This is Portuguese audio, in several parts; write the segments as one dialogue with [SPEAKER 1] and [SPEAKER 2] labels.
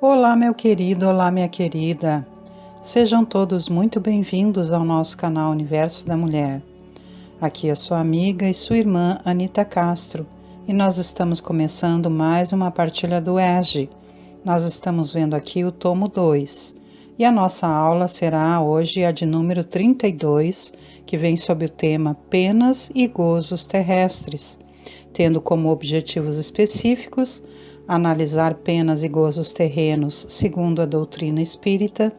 [SPEAKER 1] Olá, meu querido, olá, minha querida. Sejam todos muito bem-vindos ao nosso canal Universo da Mulher. Aqui é sua amiga e sua irmã Anita Castro e nós estamos começando mais uma partilha do ERG. Nós estamos vendo aqui o tomo 2 e a nossa aula será hoje a de número 32, que vem sob o tema Penas e Gozos Terrestres, tendo como objetivos específicos analisar penas e gozos terrenos segundo a doutrina espírita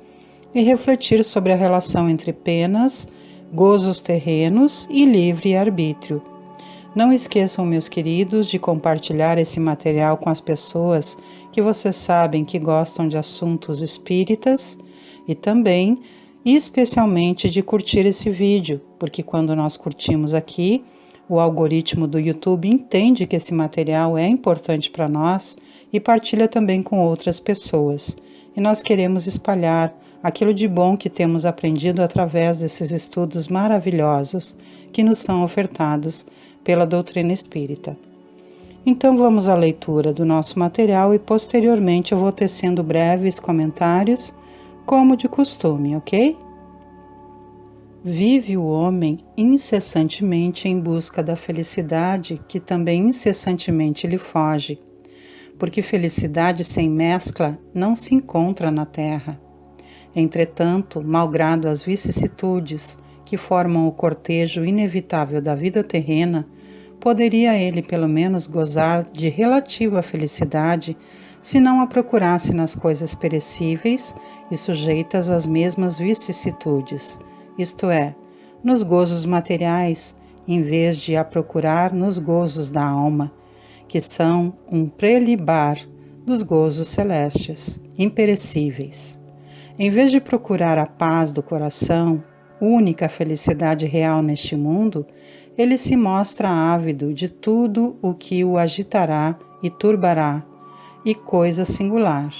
[SPEAKER 1] e refletir sobre a relação entre penas, gozos terrenos e livre-arbítrio. Não esqueçam, meus queridos, de compartilhar esse material com as pessoas que vocês sabem que gostam de assuntos espíritas e também, e especialmente, de curtir esse vídeo, porque quando nós curtimos aqui, o algoritmo do YouTube entende que esse material é importante para nós e partilha também com outras pessoas. E nós queremos espalhar aquilo de bom que temos aprendido através desses estudos maravilhosos que nos são ofertados pela doutrina espírita. Então vamos à leitura do nosso material e posteriormente eu vou tecendo breves comentários, como de costume, ok? Vive o homem incessantemente em busca da felicidade, que também incessantemente lhe foge, porque felicidade sem mescla não se encontra na terra. Entretanto, malgrado as vicissitudes que formam o cortejo inevitável da vida terrena, poderia ele pelo menos gozar de relativa felicidade se não a procurasse nas coisas perecíveis e sujeitas às mesmas vicissitudes, isto é, nos gozos materiais, em vez de a procurar nos gozos da alma, que são um prelibar dos gozos celestes, imperecíveis. Em vez de procurar a paz do coração, única felicidade real neste mundo, ele se mostra ávido de tudo o que o agitará e turbará, e coisa singular.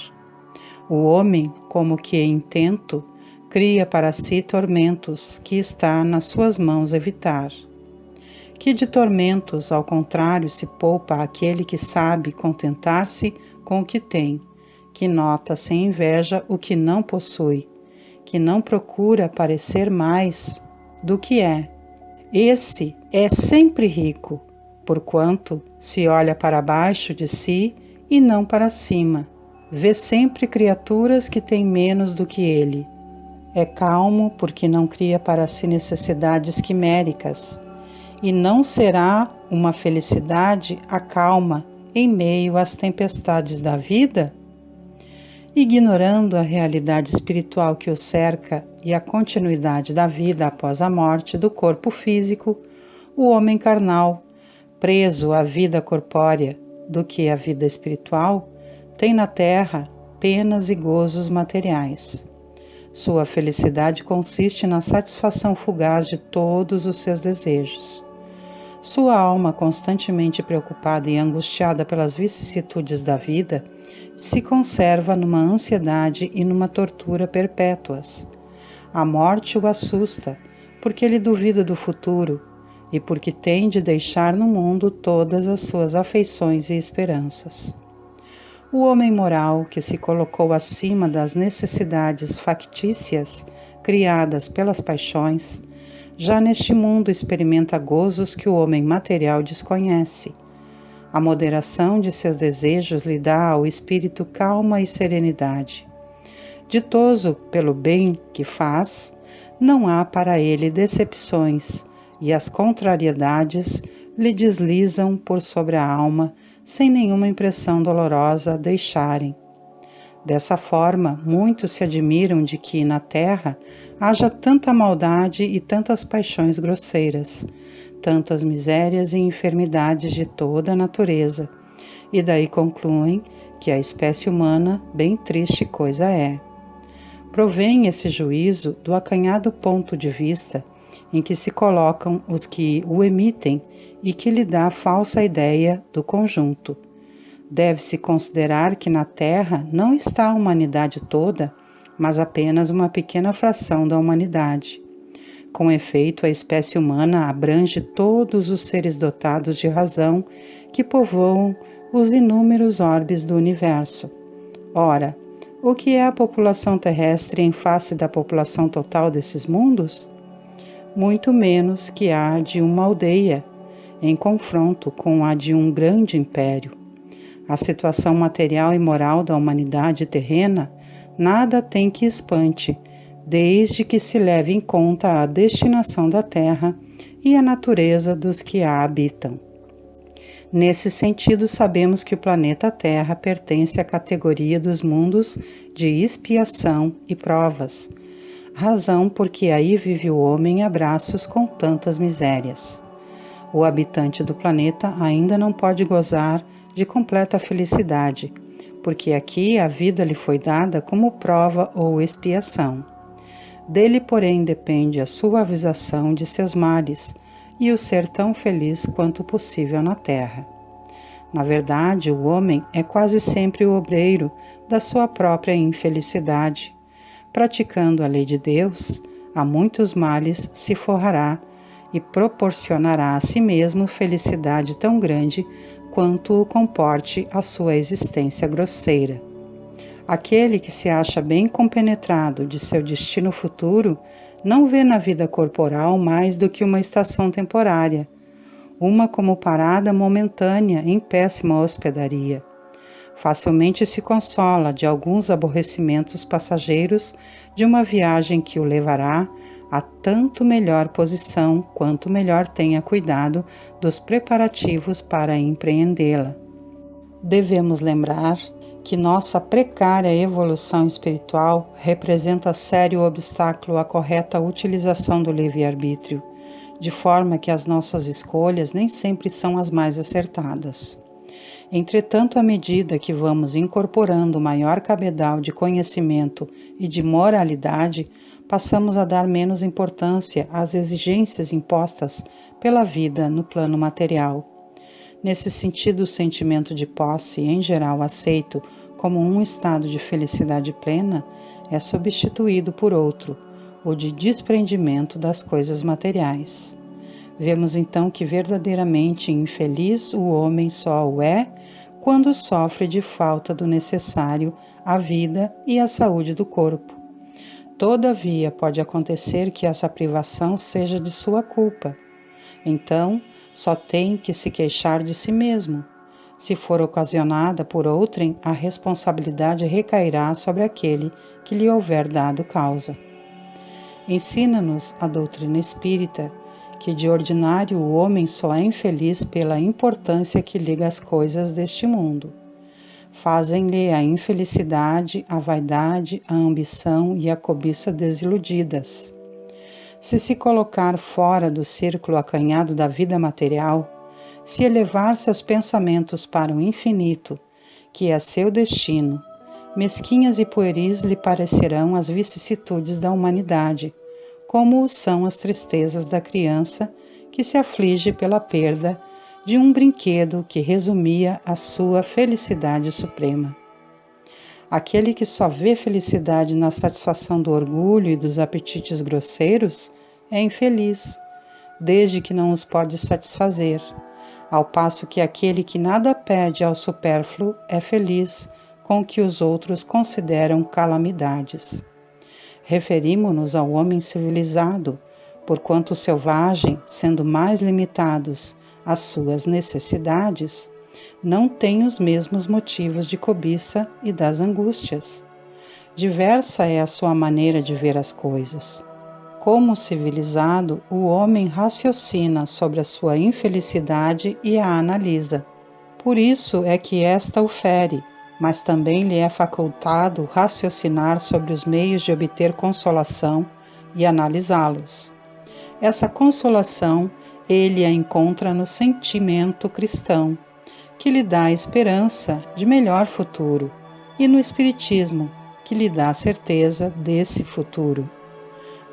[SPEAKER 1] O homem, como que intento, cria para si tormentos que está nas suas mãos evitar. Que de tormentos, ao contrário, se poupa aquele que sabe contentar-se com o que tem, que nota sem inveja o que não possui, que não procura parecer mais do que é. Esse é sempre rico, porquanto se olha para baixo de si e não para cima, vê sempre criaturas que têm menos do que ele. É calmo porque não cria para si necessidades quiméricas, e não será uma felicidade a calma em meio às tempestades da vida? Ignorando a realidade espiritual que o cerca e a continuidade da vida após a morte do corpo físico, o homem carnal, preso à vida corpórea do que à vida espiritual, tem na terra penas e gozos materiais. Sua felicidade consiste na satisfação fugaz de todos os seus desejos. Sua alma, constantemente preocupada e angustiada pelas vicissitudes da vida, se conserva numa ansiedade e numa tortura perpétuas. A morte o assusta, porque ele duvida do futuro e porque tem de deixar no mundo todas as suas afeições e esperanças. O homem moral, que se colocou acima das necessidades factícias criadas pelas paixões, já neste mundo experimenta gozos que o homem material desconhece. A moderação de seus desejos lhe dá ao espírito calma e serenidade. Ditoso pelo bem que faz, não há para ele decepções, e as contrariedades lhe deslizam por sobre a alma, sem nenhuma impressão dolorosa a deixarem. Dessa forma, muitos se admiram de que, na terra, haja tanta maldade e tantas paixões grosseiras, tantas misérias e enfermidades de toda a natureza, e daí concluem que a espécie humana bem triste coisa é. Provém esse juízo do acanhado ponto de vista em que se colocam os que o emitem e que lhe dá falsa ideia do conjunto. Deve-se considerar que na Terra não está a humanidade toda, mas apenas uma pequena fração da humanidade. Com efeito, a espécie humana abrange todos os seres dotados de razão que povoam os inúmeros orbes do universo. Ora, O que é a população terrestre em face da população total desses mundos? Muito menos que a de uma aldeia, em confronto com a de um grande império. A situação material e moral da humanidade terrena nada tem que espante, desde que se leve em conta a destinação da Terra e a natureza dos que a habitam. Nesse sentido, sabemos que o planeta Terra pertence à categoria dos mundos de expiação e provas, razão porque aí vive o homem a braços com tantas misérias. O habitante do planeta ainda não pode gozar de completa felicidade, porque aqui a vida lhe foi dada como prova ou expiação. Dele, porém, depende a suavização de seus males e o ser tão feliz quanto possível na terra. Na verdade, o homem é quase sempre o obreiro da sua própria infelicidade. Praticando a lei de Deus, a muitos males se forrará e proporcionará a si mesmo felicidade tão grande quanto o comporte a sua existência grosseira. Aquele que se acha bem compenetrado de seu destino futuro não vê na vida corporal mais do que uma estação temporária, uma como parada momentânea em péssima hospedaria. Facilmente se consola de alguns aborrecimentos passageiros de uma viagem que o levará a tanto melhor posição quanto melhor tenha cuidado dos preparativos para empreendê-la. Devemos lembrar que nossa precária evolução espiritual representa sério obstáculo à correta utilização do livre-arbítrio, de forma que as nossas escolhas nem sempre são as mais acertadas. Entretanto, à medida que vamos incorporando maior cabedal de conhecimento e de moralidade, passamos a dar menos importância às exigências impostas pela vida no plano material. Nesse sentido, o sentimento de posse, em geral aceito como um estado de felicidade plena, é substituído por outro, o de desprendimento das coisas materiais. Vemos então que verdadeiramente infeliz o homem só o é quando sofre de falta do necessário à vida e à saúde do corpo. Todavia, pode acontecer que essa privação seja de sua culpa. Então, só tem que se queixar de si mesmo. Se for ocasionada por outrem, a responsabilidade recairá sobre aquele que lhe houver dado causa. Ensina-nos a doutrina espírita que de ordinário o homem só é infeliz pela importância que liga as coisas deste mundo. Fazem-lhe a infelicidade, a vaidade, a ambição e a cobiça desiludidas. Se se colocar fora do círculo acanhado da vida material, se elevar seus pensamentos para o infinito, que é seu destino, mesquinhas e pueris lhe parecerão as vicissitudes da humanidade, como são as tristezas da criança que se aflige pela perda de um brinquedo que resumia a sua felicidade suprema. Aquele que só vê felicidade na satisfação do orgulho e dos apetites grosseiros é infeliz, desde que não os pode satisfazer, ao passo que aquele que nada pede ao supérfluo é feliz com o que os outros consideram calamidades. Referimo-nos ao homem civilizado, porquanto selvagem, sendo mais limitados às suas necessidades, não tem os mesmos motivos de cobiça e das angústias. Diversa é a sua maneira de ver as coisas. Como civilizado, o homem raciocina sobre a sua infelicidade e a analisa. Por isso é que esta o fere, mas também lhe é facultado raciocinar sobre os meios de obter consolação e analisá-los. Essa consolação ele a encontra no sentimento cristão, que lhe dá a esperança de melhor futuro, e no Espiritismo, que lhe dá a certeza desse futuro.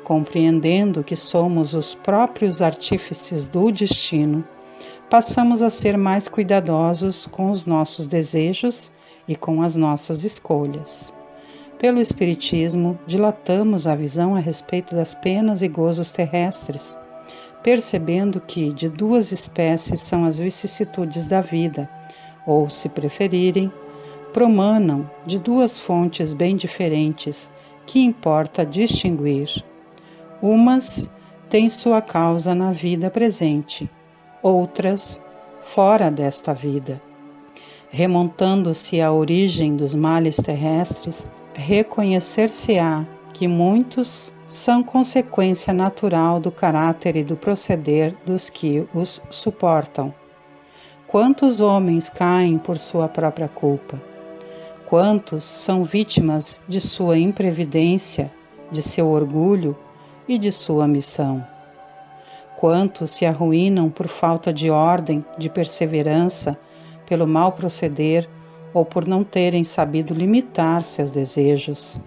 [SPEAKER 1] Compreendendo que somos os próprios artífices do destino, passamos a ser mais cuidadosos com os nossos desejos e com as nossas escolhas. Pelo Espiritismo, dilatamos a visão a respeito das penas e gozos terrestres, percebendo que de duas espécies são as vicissitudes da vida, ou, se preferirem, promanam de duas fontes bem diferentes que importa distinguir. Umas têm sua causa na vida presente, outras fora desta vida. Remontando-se à origem dos males terrestres, reconhecer-se-á que muitos são consequência natural do caráter e do proceder dos que os suportam. Quantos homens caem por sua própria culpa? Quantos são vítimas de sua imprevidência, de seu orgulho e de sua ambição? Quantos se arruinam por falta de ordem, de perseverança, pelo mau proceder ou por não terem sabido limitar seus desejos?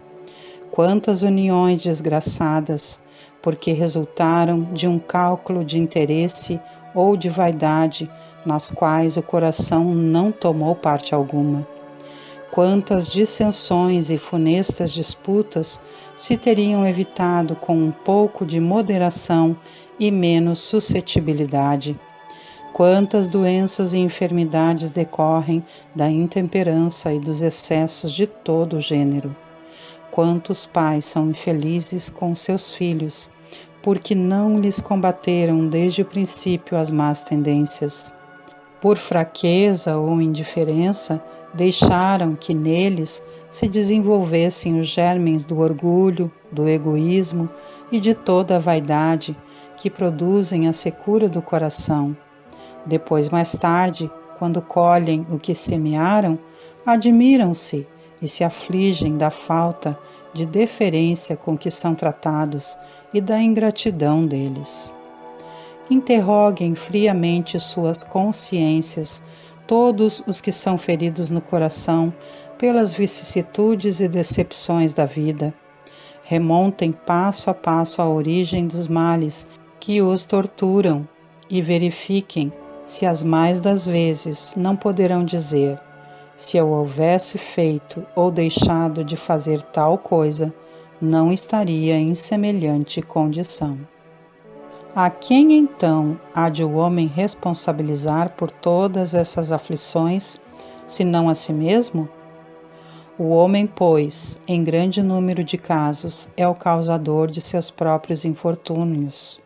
[SPEAKER 1] Quantas uniões desgraçadas, porque resultaram de um cálculo de interesse ou de vaidade, nas quais o coração não tomou parte alguma? Quantas dissensões e funestas disputas se teriam evitado com um pouco de moderação e menos suscetibilidade? Quantas doenças e enfermidades decorrem da intemperança e dos excessos de todo o gênero? Quantos pais são infelizes com seus filhos, porque não lhes combateram desde o princípio as más tendências? Por fraqueza ou indiferença, deixaram que neles se desenvolvessem os germens do orgulho, do egoísmo e de toda a vaidade que produzem a secura do coração. Depois, mais tarde, quando colhem o que semearam, admiram-se e se afligem da falta de deferência com que são tratados e da ingratidão deles. Interroguem friamente suas consciências, todos os que são feridos no coração pelas vicissitudes e decepções da vida. Remontem passo a passo a origem dos males que os torturam e verifiquem se as mais das vezes não poderão dizer: se eu houvesse feito ou deixado de fazer tal coisa, não estaria em semelhante condição. A quem então há de o homem responsabilizar por todas essas aflições, senão a si mesmo? O homem, pois, em grande número de casos, é o causador de seus próprios infortúnios.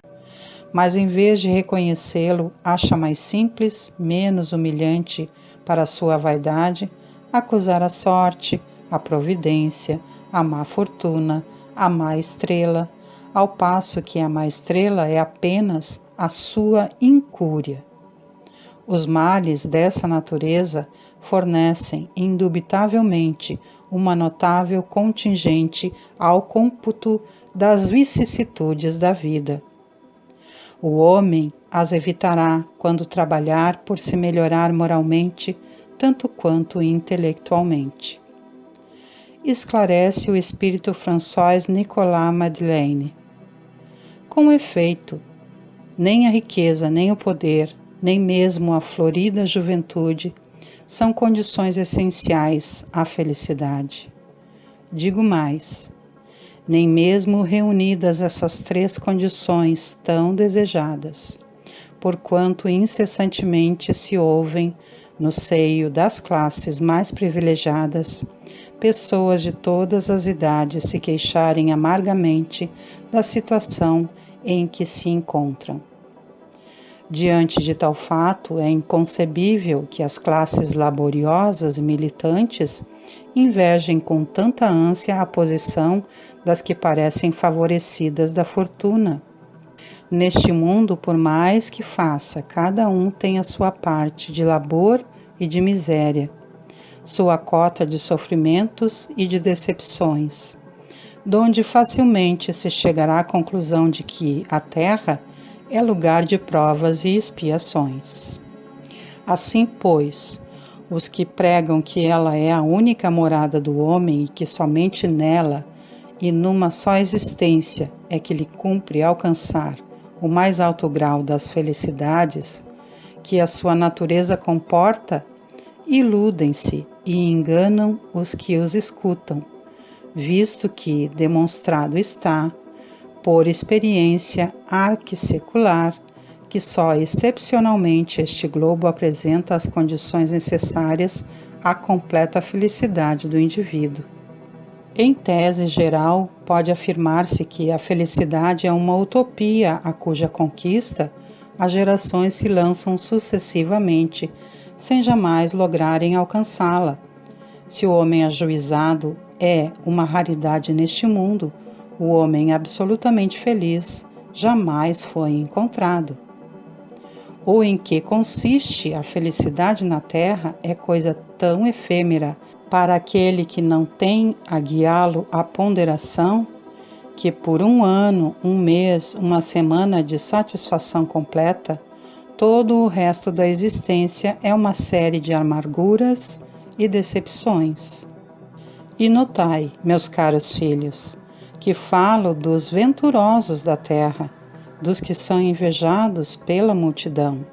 [SPEAKER 1] Mas em vez de reconhecê-lo, acha mais simples, menos humilhante para a sua vaidade, acusar a sorte, a providência, a má fortuna, a má estrela, ao passo que a má estrela é apenas a sua incúria. Os males dessa natureza fornecem, indubitavelmente, uma notável contingente ao cômputo das vicissitudes da vida. O homem as evitará quando trabalhar por se melhorar moralmente, tanto quanto intelectualmente. Esclarece o espírito François Nicolas Madeleine. Com efeito, nem a riqueza, nem o poder, nem mesmo a florida juventude são condições essenciais à felicidade. Digo mais, nem mesmo reunidas essas três condições tão desejadas, porquanto incessantemente se ouvem, no seio das classes mais privilegiadas, pessoas de todas as idades se queixarem amargamente da situação em que se encontram. Diante de tal fato, é inconcebível que as classes laboriosas e militantes invejem com tanta ânsia a posição das que parecem favorecidas da fortuna. Neste mundo, por mais que faça, cada um tem a sua parte de labor e de miséria, sua cota de sofrimentos e de decepções, donde facilmente se chegará à conclusão de que a terra é lugar de provas e expiações. Assim, pois, os que pregam que ela é a única morada do homem e que somente nela e numa só existência é que lhe cumpre alcançar o mais alto grau das felicidades que a sua natureza comporta, iludem-se e enganam os que os escutam, visto que demonstrado está, por experiência arquissecular, que só excepcionalmente este globo apresenta as condições necessárias à completa felicidade do indivíduo. Em tese geral, pode afirmar-se que a felicidade é uma utopia a cuja conquista as gerações se lançam sucessivamente, sem jamais lograrem alcançá-la. Se o homem ajuizado é uma raridade neste mundo, o homem absolutamente feliz jamais foi encontrado. Ou em que consiste a felicidade na terra é coisa tão efêmera para aquele que não tem a guiá-lo a ponderação, que por um ano, um mês, uma semana de satisfação completa, todo o resto da existência é uma série de amarguras e decepções. E notai, meus caros filhos, que falo dos venturosos da terra, dos que são invejados pela multidão.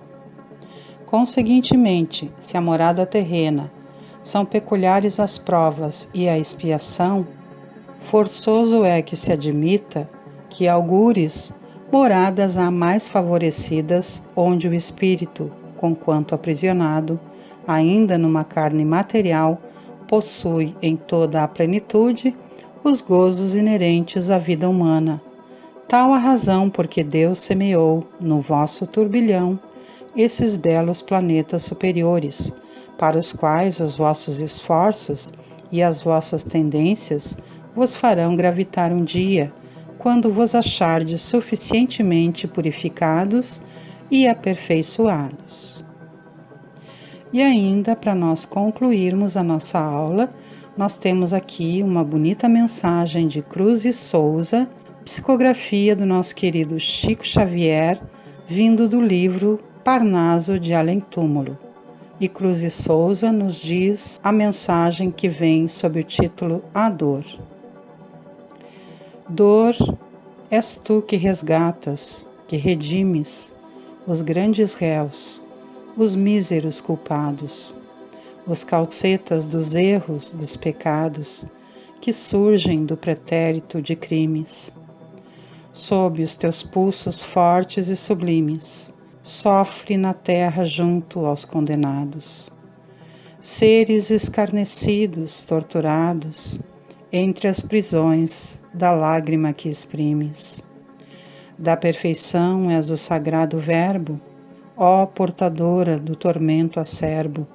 [SPEAKER 1] Conseguintemente, se a morada terrena são peculiares as provas e a expiação, forçoso é que se admita que algures moradas há mais favorecidas, onde o espírito, conquanto aprisionado, ainda numa carne material, possui em toda a plenitude os gozos inerentes à vida humana. Tal a razão porque Deus semeou no vosso turbilhão esses belos planetas superiores, para os quais os vossos esforços e as vossas tendências vos farão gravitar um dia, quando vos achardes suficientemente purificados e aperfeiçoados. E ainda, para nós concluirmos a nossa aula, nós temos aqui uma bonita mensagem de Cruz e Souza, psicografia do nosso querido Chico Xavier, vindo do livro Parnaso de Além Túmulo. E Cruz e Souza nos diz a mensagem que vem sob o título A Dor. Dor, és tu que resgatas, que redimes os grandes réus, os míseros culpados, os calcetas dos erros, dos pecados, que surgem do pretérito de crimes. Sob os teus pulsos fortes e sublimes, sofre na terra junto aos condenados. Seres escarnecidos, torturados, entre as prisões da lágrima que exprimes. Da perfeição és o sagrado verbo, ó portadora do tormento acerbo,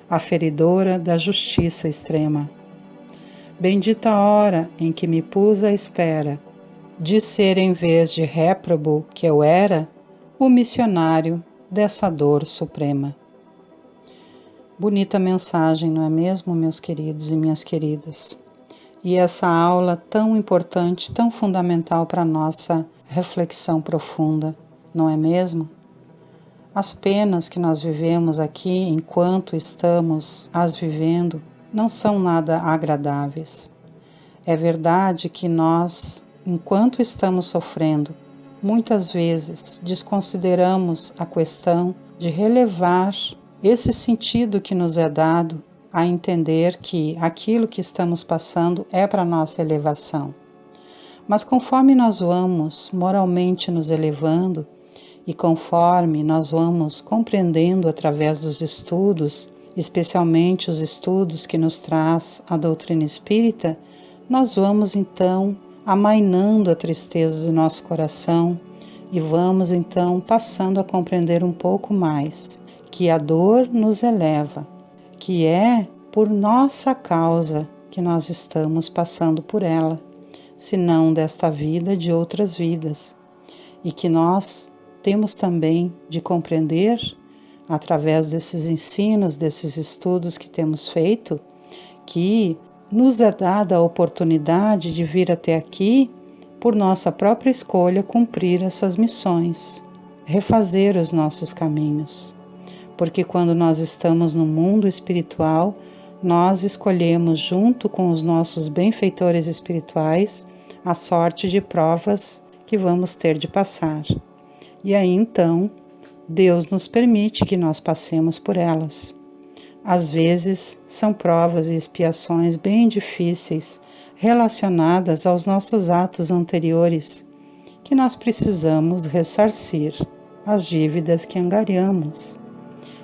[SPEAKER 1] aferidora da justiça extrema. Bendita a hora em que me pus à espera de ser, em vez de réprobo que eu era, o missionário dessa dor suprema. Bonita mensagem, não é mesmo, meus queridos e minhas queridas? E essa aula tão importante, tão fundamental para a nossa reflexão profunda, não é mesmo? As penas que nós vivemos aqui, enquanto estamos as vivendo, não são nada agradáveis. É verdade que nós, enquanto estamos sofrendo, muitas vezes desconsideramos a questão de relevar esse sentido que nos é dado a entender que aquilo que estamos passando é para nossa elevação. Mas conforme nós vamos moralmente nos elevando e conforme nós vamos compreendendo através dos estudos, especialmente os estudos que nos traz a doutrina espírita, nós vamos então amainando a tristeza do nosso coração e vamos então passando a compreender um pouco mais que a dor nos eleva, que é por nossa causa que nós estamos passando por ela, se não desta vida, de outras vidas, e que nós temos também de compreender, através desses ensinos, desses estudos que temos feito, que nos é dada a oportunidade de vir até aqui, por nossa própria escolha, cumprir essas missões, refazer os nossos caminhos. Porque quando nós estamos no mundo espiritual, nós escolhemos, junto com os nossos benfeitores espirituais, a sorte de provas que vamos ter de passar. E aí então, Deus nos permite que nós passemos por elas. Às vezes, são provas e expiações bem difíceis, relacionadas aos nossos atos anteriores, que nós precisamos ressarcir as dívidas que angariamos.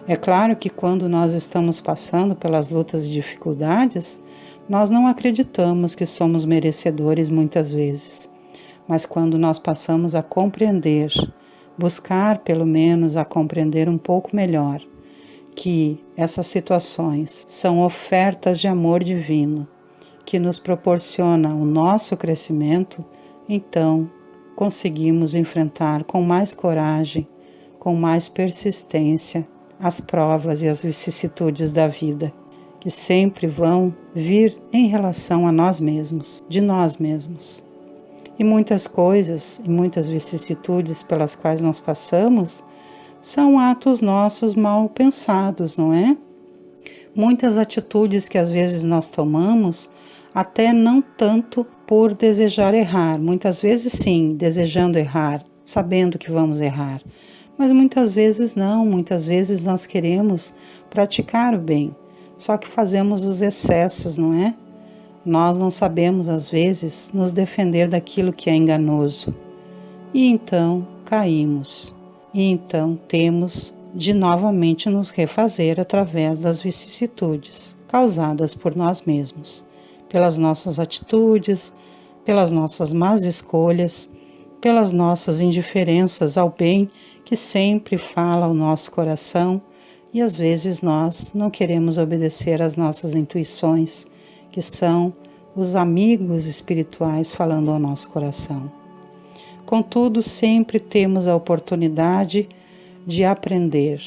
[SPEAKER 1] É claro que quando nós estamos passando pelas lutas e dificuldades, nós não acreditamos que somos merecedores muitas vezes. Mas quando nós passamos a compreender, buscar pelo menos a compreender um pouco melhor, que essas situações são ofertas de amor divino, que nos proporciona o nosso crescimento, então conseguimos enfrentar com mais coragem, com mais persistência, as provas e as vicissitudes da vida, que sempre vão vir em relação a nós mesmos, de nós mesmos. E muitas coisas e muitas vicissitudes pelas quais nós passamos são atos nossos mal pensados, não é? Muitas atitudes que às vezes nós tomamos, até não tanto por desejar errar, muitas vezes sim, desejando errar, sabendo que vamos errar, mas muitas vezes não, muitas vezes nós queremos praticar o bem, só que fazemos os excessos, não é? Nós não sabemos às vezes nos defender daquilo que é enganoso, e então caímos, e então temos de novamente nos refazer através das vicissitudes causadas por nós mesmos, pelas nossas atitudes, pelas nossas más escolhas, pelas nossas indiferenças ao bem que sempre fala ao nosso coração, e às vezes nós não queremos obedecer às nossas intuições, que são os amigos espirituais falando ao nosso coração. Contudo, sempre temos a oportunidade de aprender,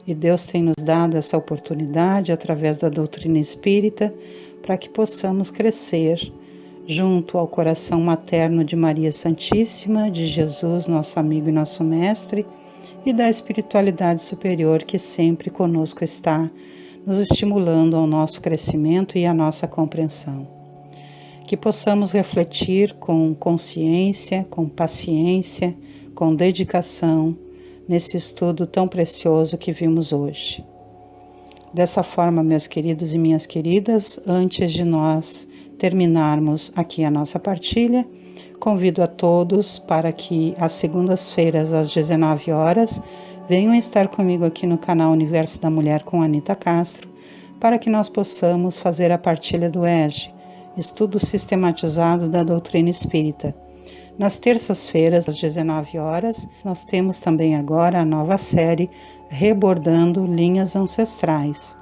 [SPEAKER 1] e Deus tem nos dado essa oportunidade através da doutrina espírita para que possamos crescer junto ao coração materno de Maria Santíssima, de Jesus, nosso amigo e nosso mestre, e da espiritualidade superior que sempre conosco está, nos estimulando ao nosso crescimento e à nossa compreensão. Que possamos refletir com consciência, com paciência, com dedicação, nesse estudo tão precioso que vimos hoje. Dessa forma, meus queridos e minhas queridas, antes de nós terminarmos aqui a nossa partilha, convido a todos para que às segundas-feiras, às 19 horas, venham estar comigo aqui no canal Universo da Mulher com Anita Castro, para que nós possamos fazer a partilha do EJE, Estudo Sistematizado da Doutrina Espírita. Nas terças-feiras, às 19 horas, nós temos também agora a nova série Rebordando Linhas Ancestrais.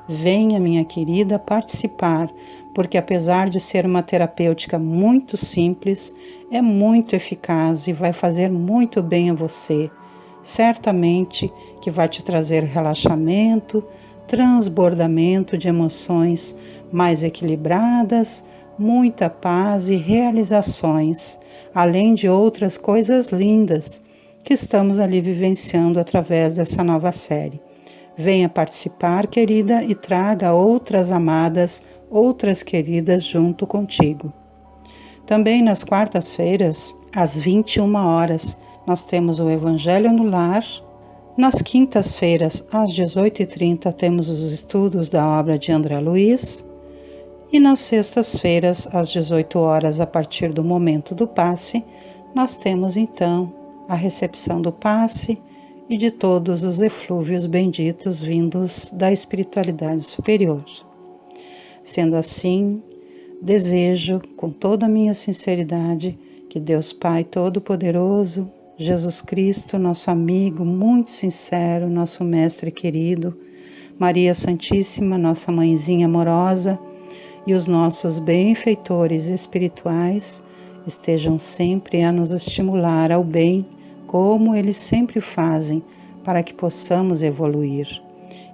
[SPEAKER 1] Venha, minha querida, participar, porque apesar de ser uma terapêutica muito simples, é muito eficaz e vai fazer muito bem a você. Certamente que vai te trazer relaxamento, transbordamento de emoções mais equilibradas, muita paz e realizações, além de outras coisas lindas que estamos ali vivenciando através dessa nova série. Venha participar, querida, e traga outras amadas, outras queridas junto contigo. Também nas quartas-feiras, às 21 horas, nós temos o Evangelho no Lar. Nas quintas-feiras, às 18h30, temos os estudos da obra de André Luiz. E nas sextas-feiras, às 18 horas, a partir do momento do passe, nós temos então a recepção do passe e de todos os eflúvios benditos vindos da espiritualidade superior. Sendo assim, desejo com toda a minha sinceridade que Deus Pai Todo-Poderoso, Jesus Cristo, nosso amigo muito sincero, nosso mestre querido, Maria Santíssima, nossa mãezinha amorosa, e os nossos benfeitores espirituais estejam sempre a nos estimular ao bem, como eles sempre fazem, para que possamos evoluir.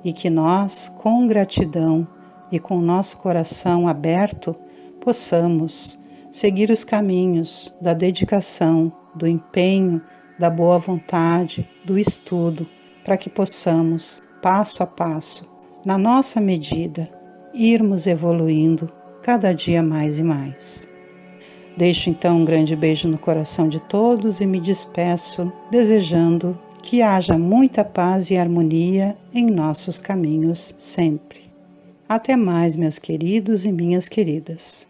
[SPEAKER 1] E que nós, com gratidão e com o nosso coração aberto, possamos seguir os caminhos da dedicação, do empenho, da boa vontade, do estudo, para que possamos, passo a passo, na nossa medida, irmos evoluindo cada dia mais e mais. Deixo então um grande beijo no coração de todos e me despeço desejando que haja muita paz e harmonia em nossos caminhos sempre. Até mais, meus queridos e minhas queridas.